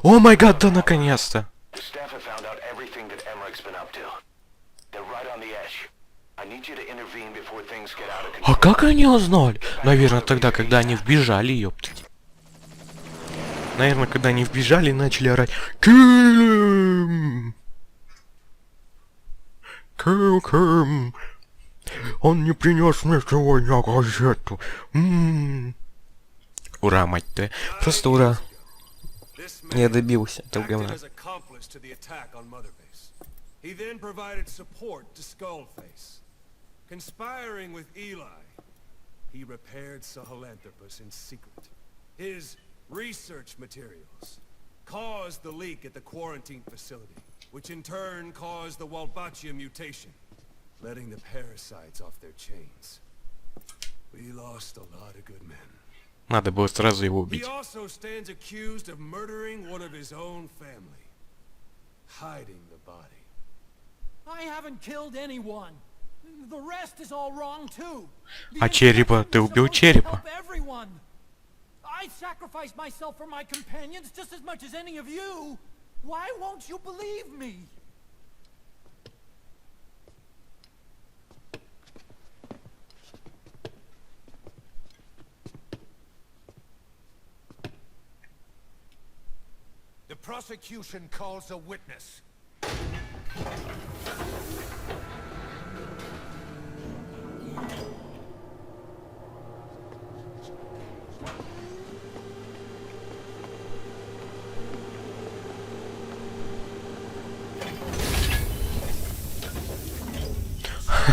О май гад, да наконец-то! А как они узнали? Наверное, тогда, когда они вбежали, ёптать. Наверное, когда они вбежали и начали орать «Kill him! Kill him! Он не принес мне сегодня газету!» Ура, мать твою. Просто ура. Я добился этого говна. He then provided support to Skullface. Conspiring with Eli, he repaired Sahelanthropus in secret. His research materials caused the leak at the quarantine facility, which in turn caused the Walbachia mutation, letting the parasites off their chains. We lost a lot of good men. Надо было сразу его He убить. also stands accused of murdering one of his own family, hiding the body. I haven't killed anyone. The rest is all wrong too. А черепа? Ты убил черепа? I sacrificed myself for my companions just as much as any of you. Why won't you believe me? The prosecution calls a witness.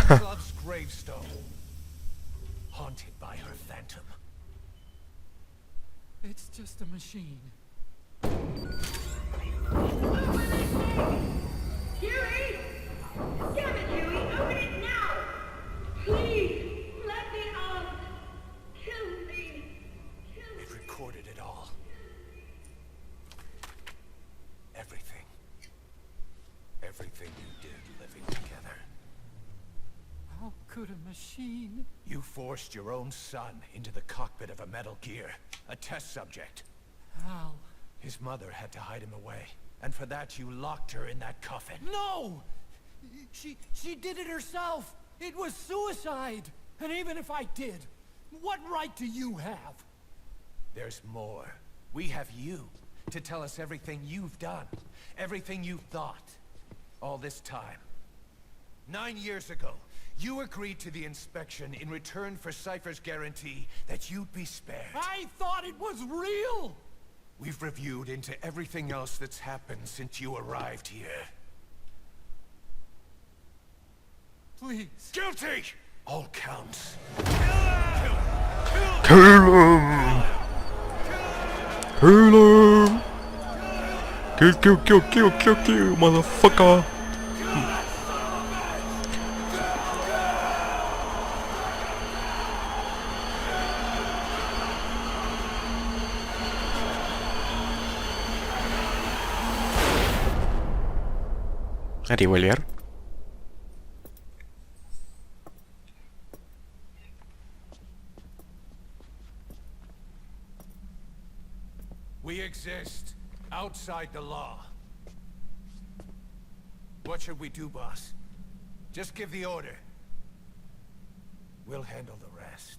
Love's gravestone, haunted by her phantom. It's just a machine. Huey! Damn it, Huey! Open it now! Please! Let me out! Kill me! Kill me! It recorded it all. Everything. Everything you did living together. How could a machine? You forced your own son into the cockpit of a Metal Gear, a test subject. How? His mother had to hide him away, and for that you locked her in that coffin. No! She did it herself. It was suicide. And even if I did, what right do you have? There's more. We have you to tell us everything you've done, everything you've thought, all this time. 9 years ago, you agreed to the inspection in return for Cypher's guarantee that you'd be spared. I thought it was real! We've reviewed into everything else that's happened since you arrived here. Please. Guilty! All counts. Kill him! Kill him! Kill, motherfucker! Револьвер. We exist outside the law. What should we do, boss? Just give the order. We'll handle the rest.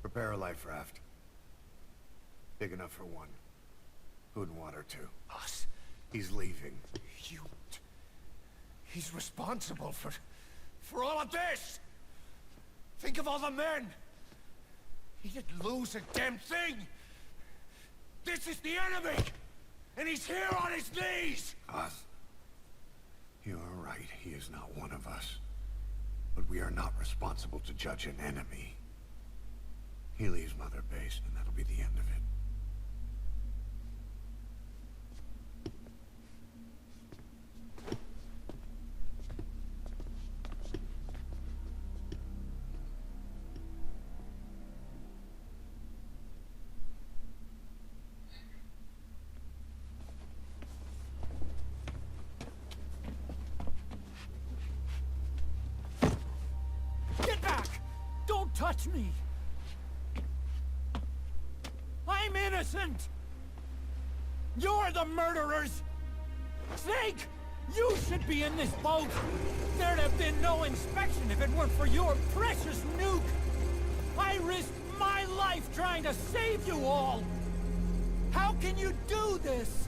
Prepare a life raft. Big enough for one. Food and water, too. Boss, He's leaving. he's responsible for all of this! Think of all the men! He didn't lose a damn thing! This is the enemy! And he's here on his knees! Us? You are right, he is not one of us. But we are not responsible to judge an enemy. He leaves Mother Base, and that'll be the end of it. touch me! I'm innocent! You're the murderers! Snake! You should be in this boat! There'd have been no inspection if it weren't for your precious nuke! I risked my life trying to save you all! How can you do this?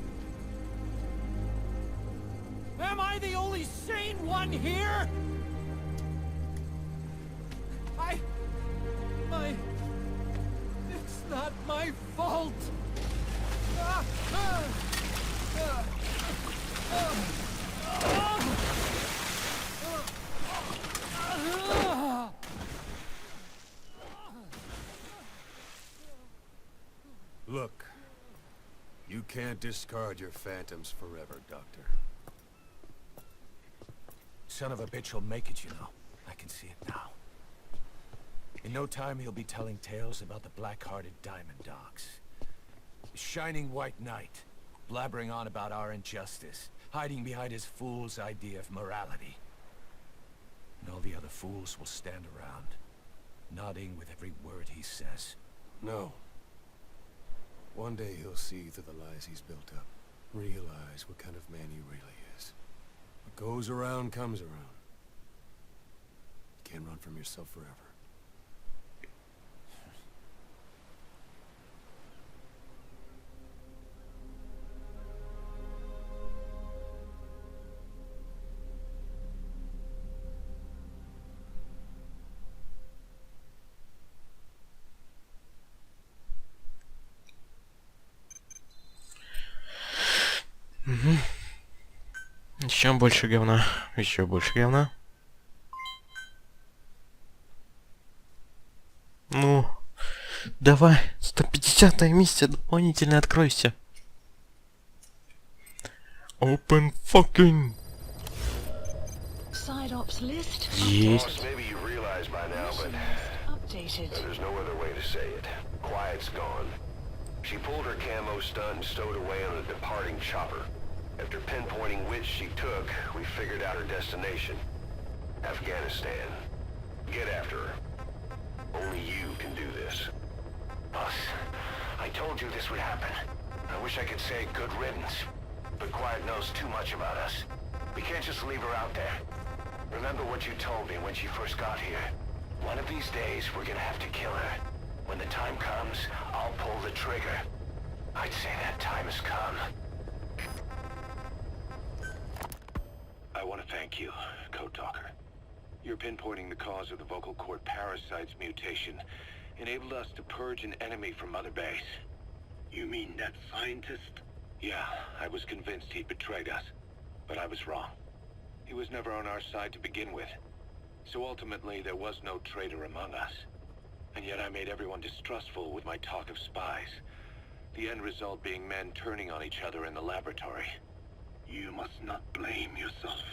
Am I the only sane one here? It's not my fault! Look, you can't discard your phantoms forever, Doctor. Son of a bitch will make it, you know. I can see it now. In no time, he'll be telling tales about the black-hearted Diamond Dogs. The shining white knight, blabbering on about our injustice, hiding behind his fool's idea of morality. And all the other fools will stand around, nodding with every word he says. No. One day he'll see through the lies he's built up, realize what kind of man he really is. What goes around comes around. You can't run from yourself forever. Еще больше говна. Еще больше говна. Ну, давай, 150-е месте, дополнительно откройся. Open fucking. Side ops list Есть. Boss, maybe you realize by now, but updated. there's no other way to say it. Quiet's gone. She pulled her camo stunt and stowed away on a departing chopper. After pinpointing which she took, we figured out her destination. Afghanistan. Get after her. Only you can do this. Boss, I told you this would happen. I wish I could say good riddance, but Quiet knows too much about us. We can't just leave her out there. Remember what you told me when she first got here. One of these days, we're gonna have to kill her. When the time comes, I'll pull the trigger. I'd say that time has come. I want to thank you, Code Talker. Your pinpointing the cause of the vocal cord parasite's mutation enabled us to purge an enemy from Mother Base. You mean that scientist? Yeah, I was convinced he'd betrayed us, but I was wrong. He was never on our side to begin with, so ultimately there was no traitor among us. And yet I made everyone distrustful with my talk of spies, the end result being men turning on each other in the laboratory. You must not blame yourself.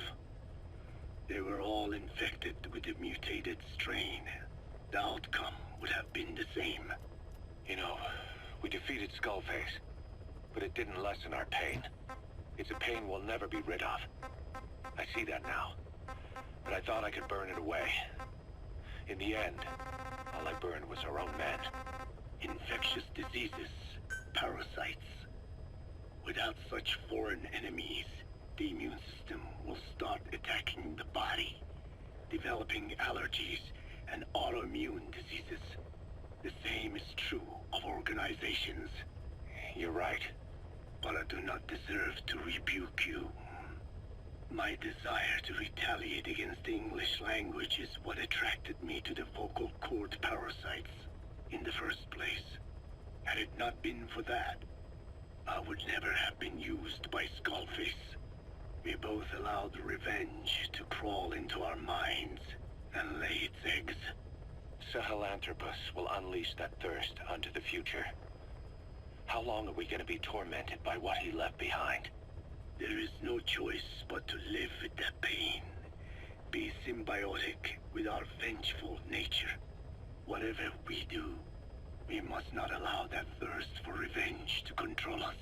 They were all infected with the mutated strain. The outcome would have been the same. You know, we defeated Skullface, but it didn't lessen our pain. It's a pain we'll never be rid of. I see that now, but I thought I could burn it away. In the end, all I burned was our own men. Infectious diseases, parasites. Without such foreign enemies, the immune system will start attacking the body, developing allergies and autoimmune diseases. The same is true of organizations. You're right. But I do not deserve to rebuke you. My desire to retaliate against the English language is what attracted me to the vocal cord parasites in the first place. Had it not been for that, I would never have been used by Skullface. We both allowed revenge to crawl into our minds and lay its eggs. Sahelanthropus will unleash that thirst onto the future. How long are we going to be tormented by what he left behind? There is no choice but to live with that pain. Be symbiotic with our vengeful nature. Whatever we do, we must not allow that thirst for revenge to control us.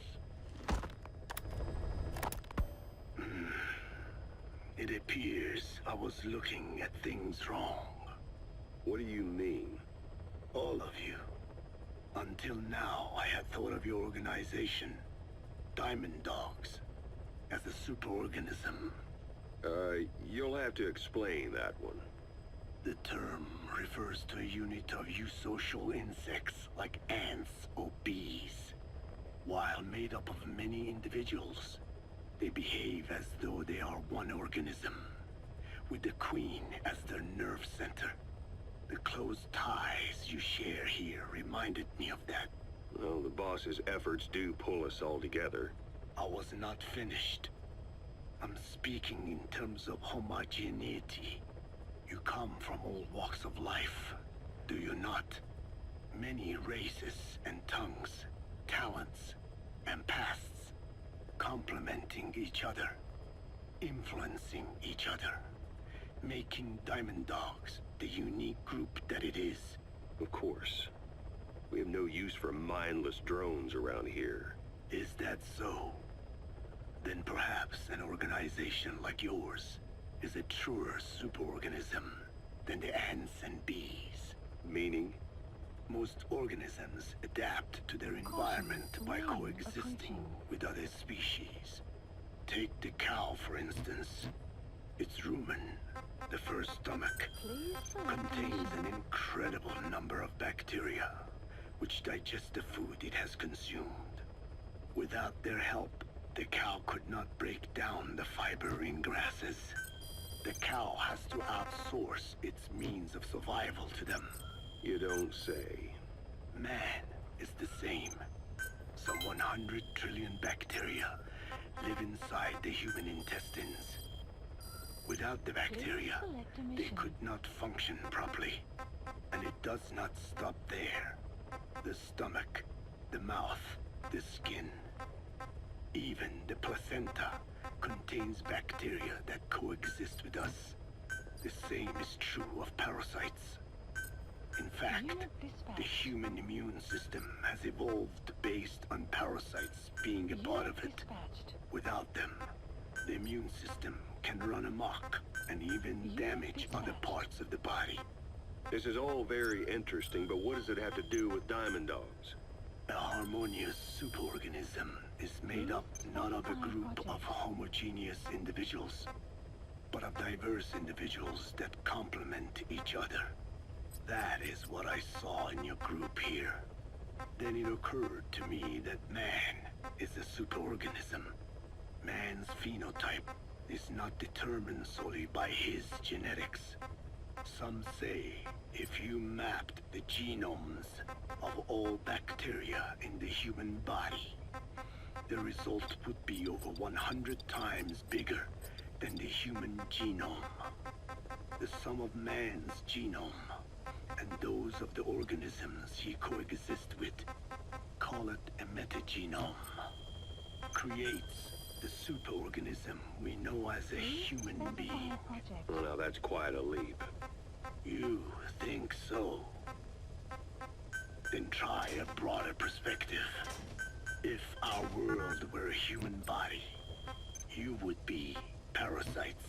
It appears I was looking at things wrong. What do you mean? All of you. Until now, I had thought of your organization, Diamond Dogs, as a superorganism. You'll have to explain that one. The term refers to a unit of eusocial insects like ants or bees. While made up of many individuals, they behave as though they are one organism, with the Queen as their nerve center. The close ties you share here reminded me of that. Well, the boss's efforts do pull us all together. I was not finished. I'm speaking in terms of homogeneity. You come from all walks of life, do you not? Many races and tongues, talents and pasts, complementing each other, influencing each other, making Diamond Dogs the unique group that it is. Of course. We have no use for mindless drones around here. Is that so? Then perhaps an organization like yours is a truer superorganism than the ants and bees. Meaning? Most organisms adapt to their environment by coexisting with other species. Take the cow, for instance. Its rumen, the first stomach, contains an incredible number of bacteria, which digest the food it has consumed. Without their help, the cow could not break down the fiber in grasses. The cow has to outsource its means of survival to them. You don't say. Man is the same. Some 100 trillion bacteria live inside the human intestines. Without the bacteria, they could not function properly. And it does not stop there. The stomach, the mouth, the skin, even the placenta contains bacteria that coexist with us. The same is true of parasites. In fact, the human immune system has evolved based on parasites being a part of it. Without them, the immune system can run amok and even damage other parts of the body. This is all very interesting, but what does it have to do with Diamond Dogs? A harmonious superorganism is made up not of a group of homogeneous individuals, but of diverse individuals that complement each other. That is what I saw in your group here. Then it occurred to me that man is a superorganism. Man's phenotype is not determined solely by his genetics. Some say if you mapped the genomes of all bacteria in the human body, the result would be over 100 times bigger than the human genome. The sum of man's genome and those of the organisms he coexists with, call it a metagenome, creates the superorganism we know as a human being. Well, now that's quite a leap. You think so? Then try a broader perspective. If our world were a human body, you would be parasites.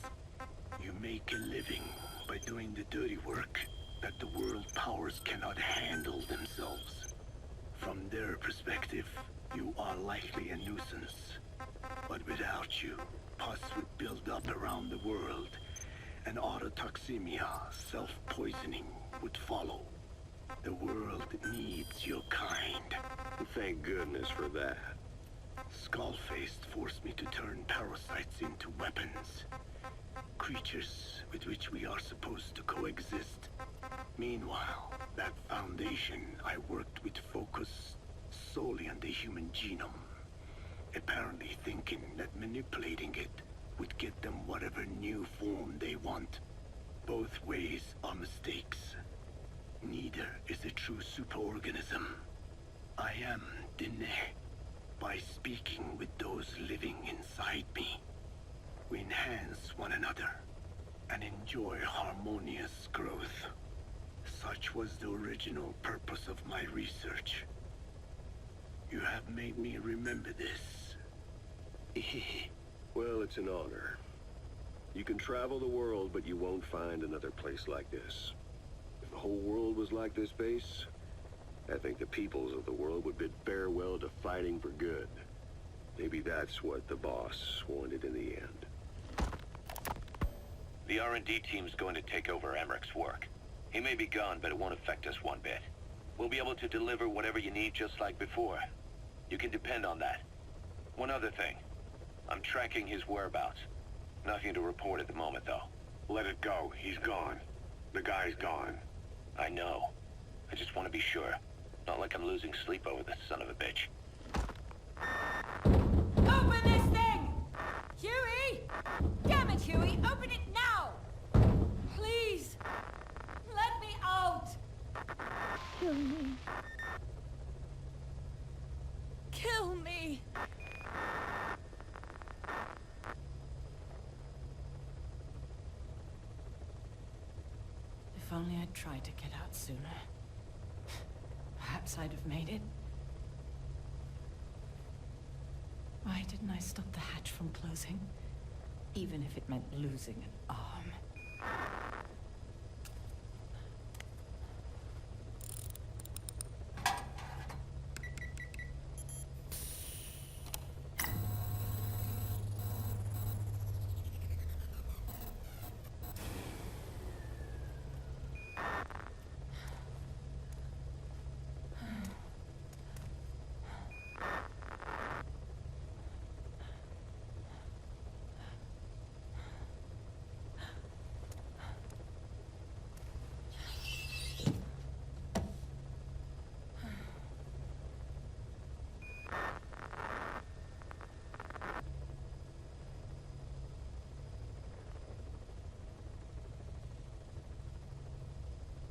You make a living by doing the dirty work that the world powers cannot handle themselves. From their perspective, you are likely a nuisance. But without you, pus would build up around the world, and autotoxemia, self-poisoning, would follow. The world needs your kind. Thank goodness for that. Skullfaced forced me to turn parasites into weapons. Creatures with which we are supposed to coexist. Meanwhile, that foundation I worked with focused solely on the human genome. Apparently thinking that manipulating it would get them whatever new form they want. Both ways are mistakes. Neither is a true superorganism. I am Dine. By speaking with those living inside me, we enhance one another and enjoy harmonious growth. Such was the original purpose of my research. You have made me remember this. Well, it's an honor. You can travel the world, but you won't find another place like this. If the whole world was like this base, I think the peoples of the world would bid farewell to fighting for good. Maybe that's what the boss wanted in the end. The R&D team's going to take over Emmerich's work. He may be gone, but it won't affect us one bit. We'll be able to deliver whatever you need just like before. You can depend on that. One other thing. I'm tracking his whereabouts. Nothing to report at the moment, though. Let it go. He's gone. The guy's gone. I know. I just want to be sure. Not like I'm losing sleep over this son of a bitch. Open this thing! Huey! Damn it, Huey! Open it now! Please! Let me out! Kill me. Kill me! If only I'd tried to get out sooner. Perhaps I'd have made it. Why didn't I stop the hatch from closing? Even if it meant losing an arm.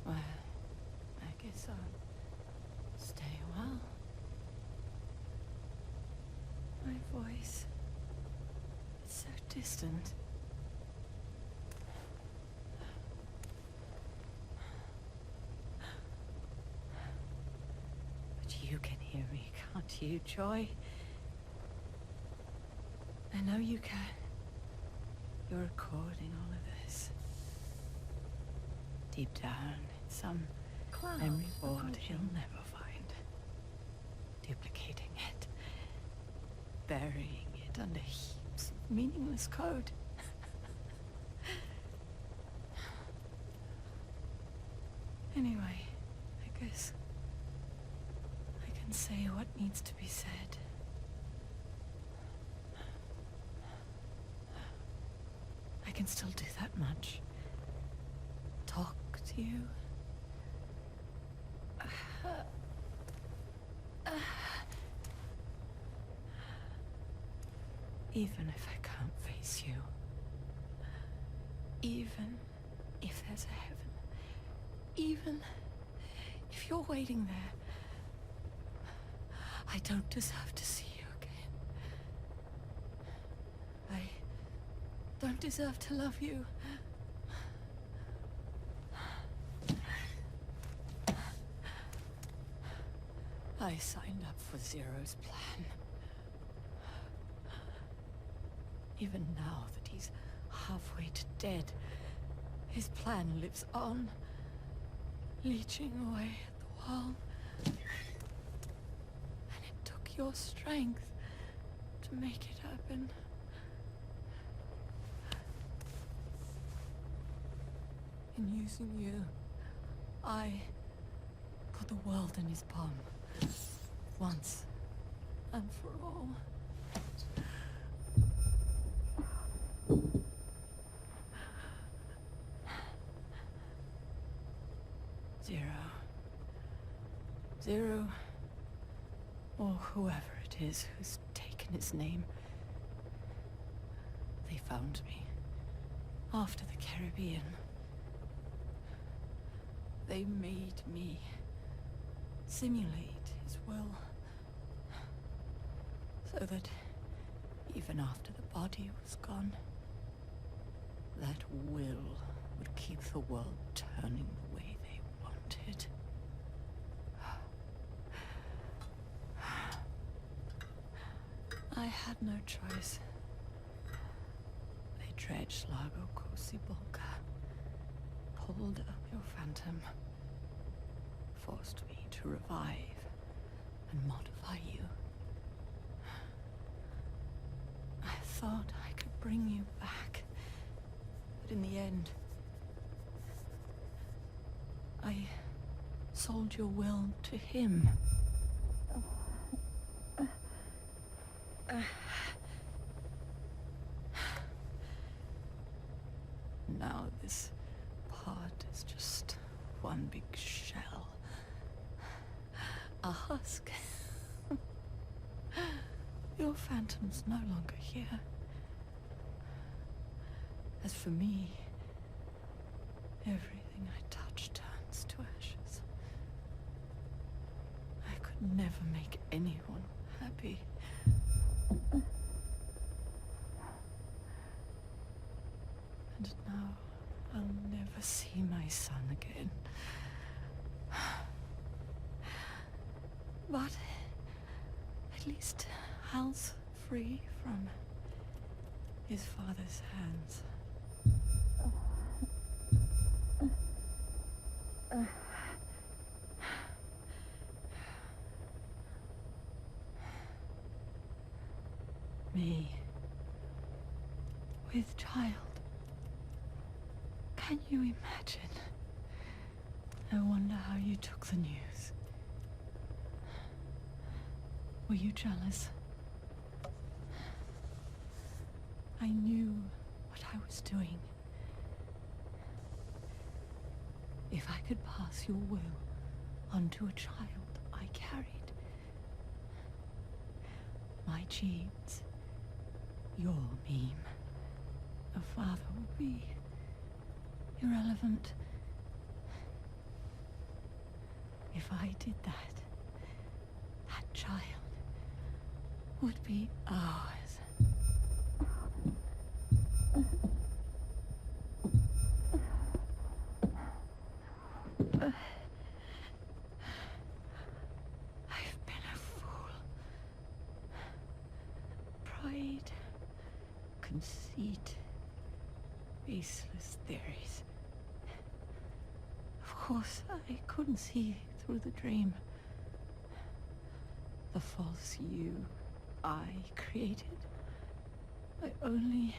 Well, I guess I'll stay a while. My voice, it's so distant. But you can hear me, can't you, Joy? I know you can. You're recording all of this. Deep down in some memory board he'll never find. Duplicating it. Burying it under heaps of meaningless code. Anyway, I guess I can say what needs to be said. I can still do that much. Talk to you. Even if I can't face you. Even if there's a heaven. Even if you're waiting there. I don't deserve to see you again. I don't deserve to love you. I signed up for Zero's plan. Even now that he's halfway to dead, his plan lives on, leeching away at the wall. And it took your strength to make it happen. In using you, I put the world in his palm. Once and for all. Zero, or whoever it is who's taken his name. They found me after the Caribbean. They made me simulate his will, so that even after the body was gone, that will would keep the world turning the way they wanted. I had no choice. They dredged Lago Cosibolca, pulled up your phantom, forced me to revive and modify you. I thought I could bring you back, but in the end, I sold your will to him. Now this part is just one big shell. A husk. Your phantom's no longer here. As for me, everything I touch turns to ashes. I could never make anyone happy. And now I'll never see my son again. But at least Hal's free from his father's hands. Me, with child. Can you imagine? I wonder how you took the news. Were you jealous? I knew what I was doing. If I could pass your will onto a child I carried, my genes, your meme, a father would be irrelevant. If I did that, that child would be ours. I've been a fool. Pride, conceit, baseless theories. Of course, I couldn't see through the dream. The false you I created. I only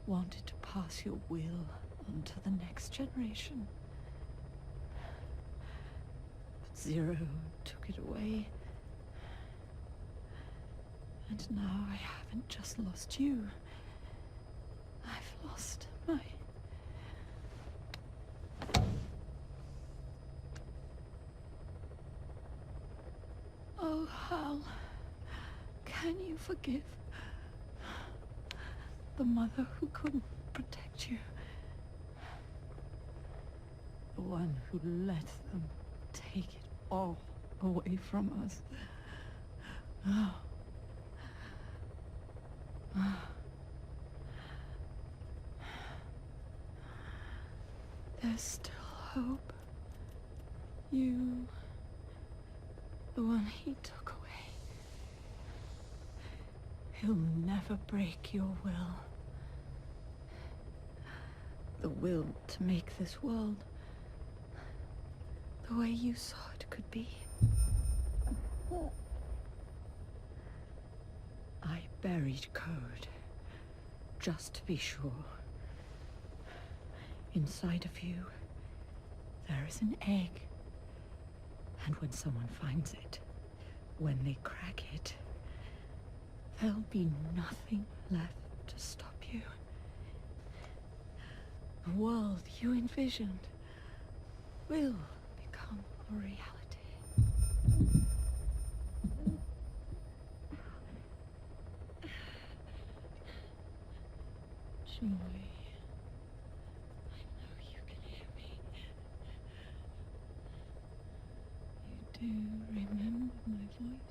wanted to pass your will on to the next generation. But Zero took it away. And now I haven't just lost you. I've lost my... Oh, Hal, can you forgive the mother who couldn't protect you? The one who let them take it all away from us. Oh. There's still hope. You, the one he took away. He'll never break your will. The will to make this world the way you saw it could be. I buried code, just to be sure. Inside of you, there is an egg. And when someone finds it, when they crack it, there'll be nothing left to stop you. The world you envisioned will become a reality. Julie, I know you can hear me. You do remember my voice,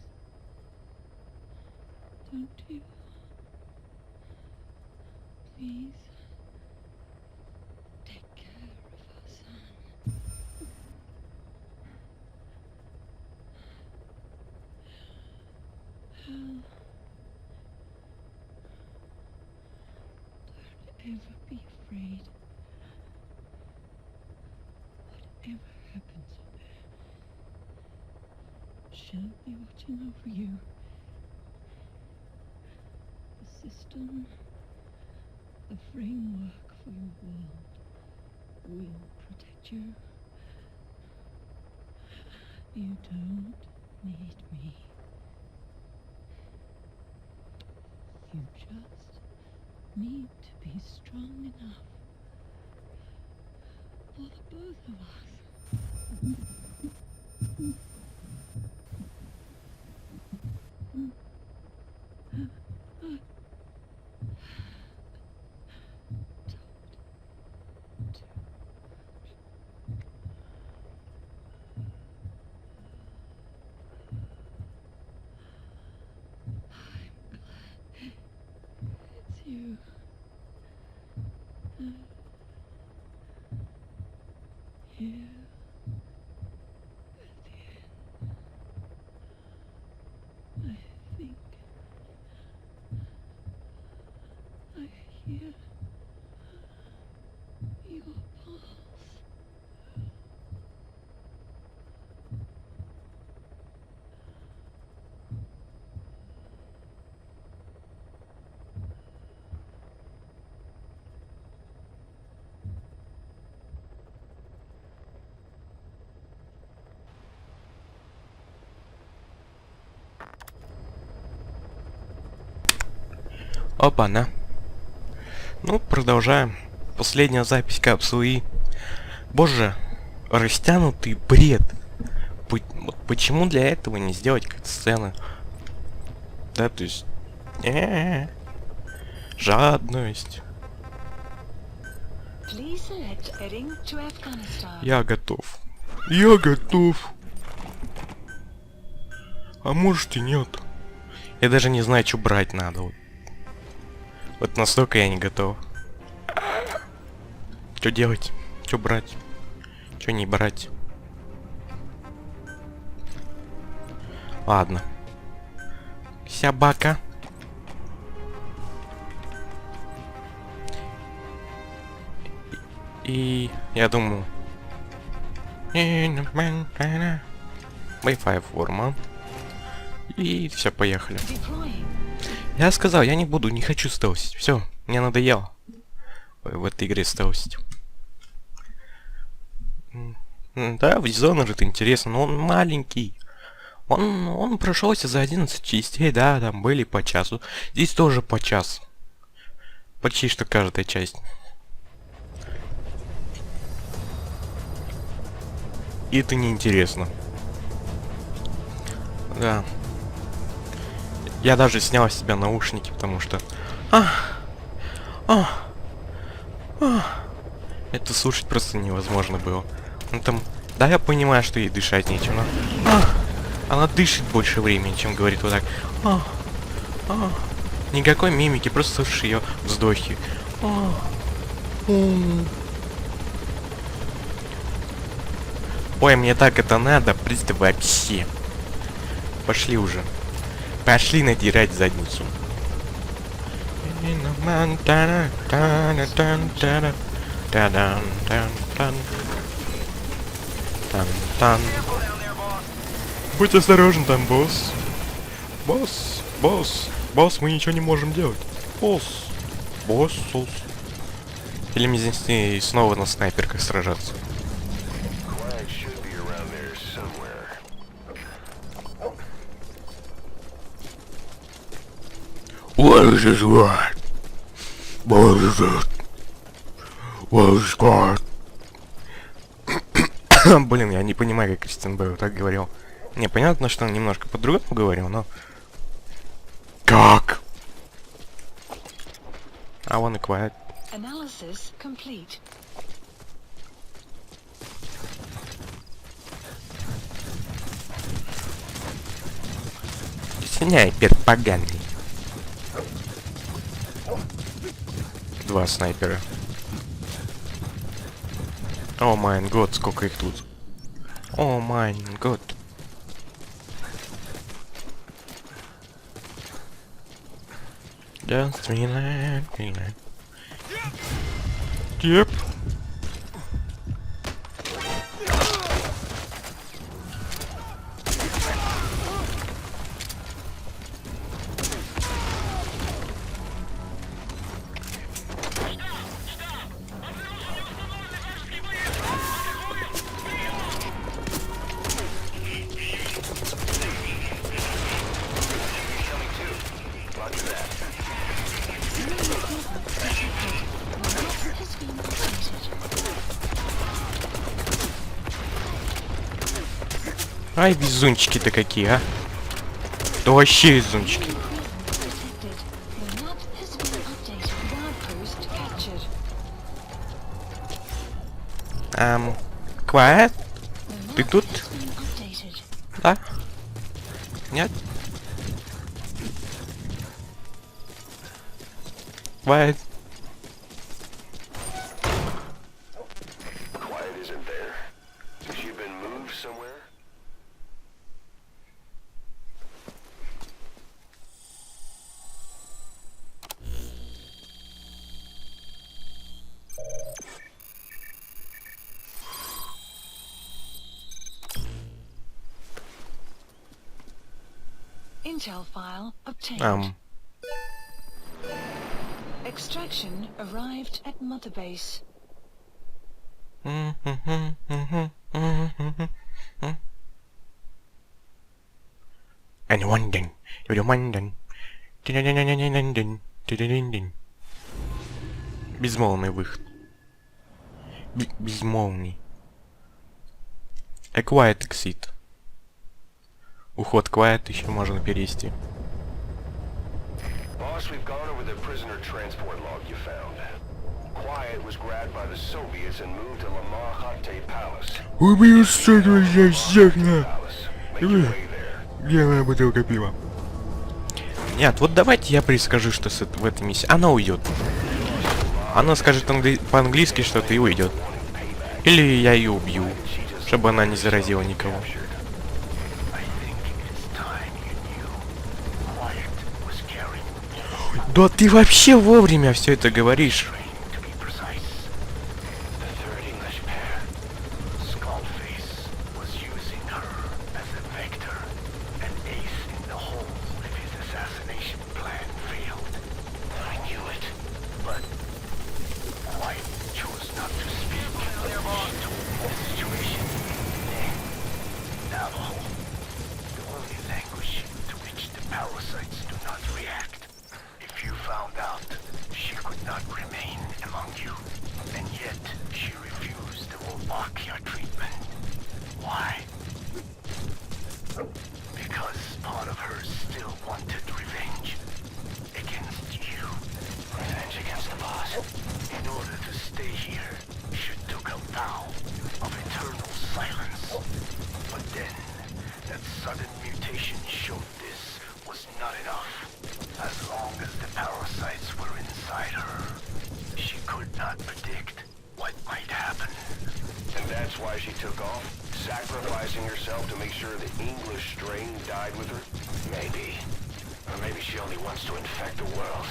don't you? Please, take care of our son. Hal, don't ever be afraid. Whatever happens up there, shall be watching over you. The system, the framework for your world will protect you. You don't need me. You just need to be strong enough for the both of us. It's you. Here at the end, I think I hear your pulse. Опа-на. Ну, продолжаем. Последняя запись капсулы. Боже, растянутый бред. Почему для этого не сделать кат-сцены? Да, то есть... Жадность. Я готов. Я готов. А может и нет. Я даже не знаю, что брать надо. Вот настолько я не готов. Что делать? Что брать? Что не брать? Ладно. Собака. И я думаю... Wi-Fi форма. И все, поехали. Я сказал, я не буду, не хочу стелсить. Все, мне надоело в этой игре стелсить. Да, в Dishonored это интересно, но он маленький. Он прошелся за 11 частей, да, там были по часу. Здесь тоже по часу. Почти что каждая часть. И это неинтересно. Да. Я даже снял с себя наушники, потому что... Это слушать просто невозможно было. Ну там... Да, я понимаю, что ей дышать нечем, но... Она дышит больше времени, чем говорит вот так. Никакой мимики, просто слышишь ее вздохи. Ой, мне так это надо, просто вообще. Пошли уже. Пошли надирать задницу. Будь осторожен там, босс. Босс, мы ничего не можем делать. Босс. Или мне здесь снова на снайперках сражаться. What is this word? What is it? What is God? Блин, я не понимаю, как Кристиан Бейл так говорил. Не, понятно, что он немножко по-другому говорил, но... Как? I wanna quiet. Analysis complete. Снайпер поганый. Два снайпера. О май год, сколько их тут. О май год. Just relax. Yep. Ай, везунчики-то какие, а. Да вообще везунчики. Quiet? Ты тут? Да? Нет? Quiet. Quiet isn't there. Has she been moved somewhere? Intel file obtained. Ам. Extraction arrived at Mother Base. Anyone ding. Безмолвный выход. Безмолвный. A quiet exit. Уход quiet еще можно перевести. Boss, we've gone over the prisoner transport log you found. Quiet was grabbed by the Soviets and moved to Lamar Hatte Palace. Убью сука всех на. Palace. Make your way there. Где моя бутылка пива? Нет, вот давайте я прискажу, что в этой миссии. Она уйдет. Она скажет по-английски что-то и уйдет. Или я ее убью, чтобы она не заразила никого. Да ты вообще вовремя все это говоришь. That's why she took off? Sacrificing herself to make sure the English strain died with her? Maybe. Or maybe she only wants to infect the world.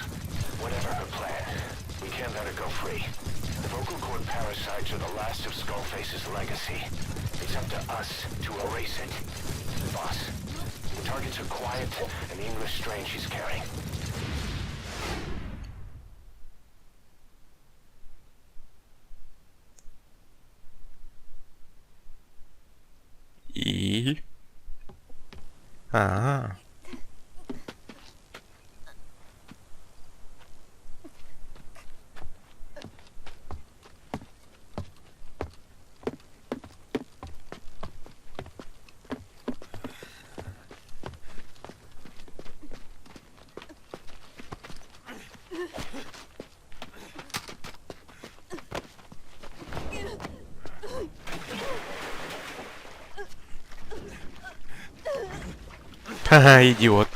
Whatever her plan, we can't let her go free. The vocal cord parasites are the last of Skullface's legacy. It's up to us to erase it. Boss, the targets are Quiet and the English strain she's carrying. И... А-а-а. Ха-ха, идиот.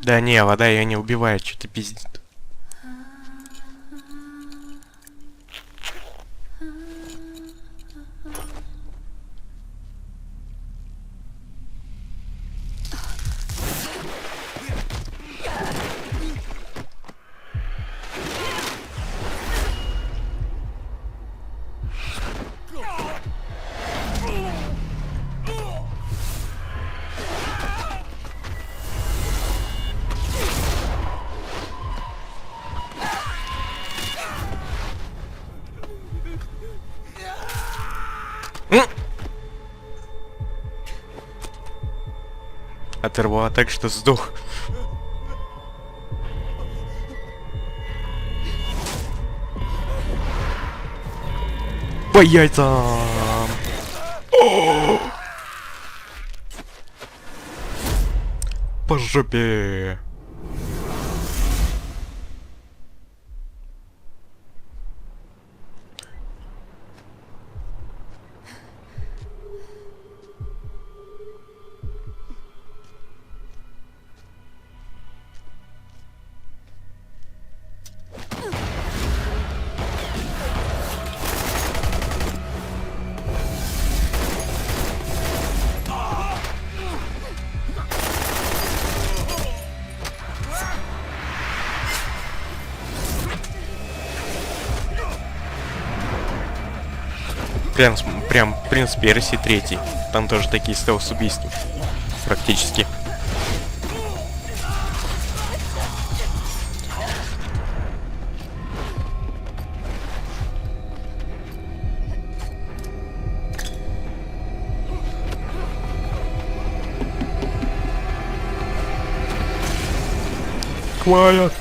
Да не, вода ее не убивает, что-то пиздит. оторвало так, что сдох. По яйцам! О! По жопе! Прям, в принципе, RC 3. Там тоже такие стелс-убийства. Практически. Quiet.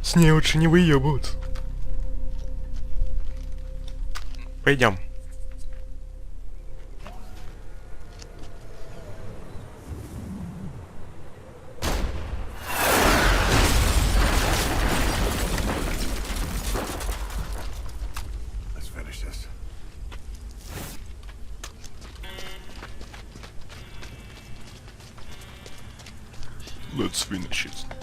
С ней лучше не выебываться. Пойдем. Let's finish this. Let's finish it.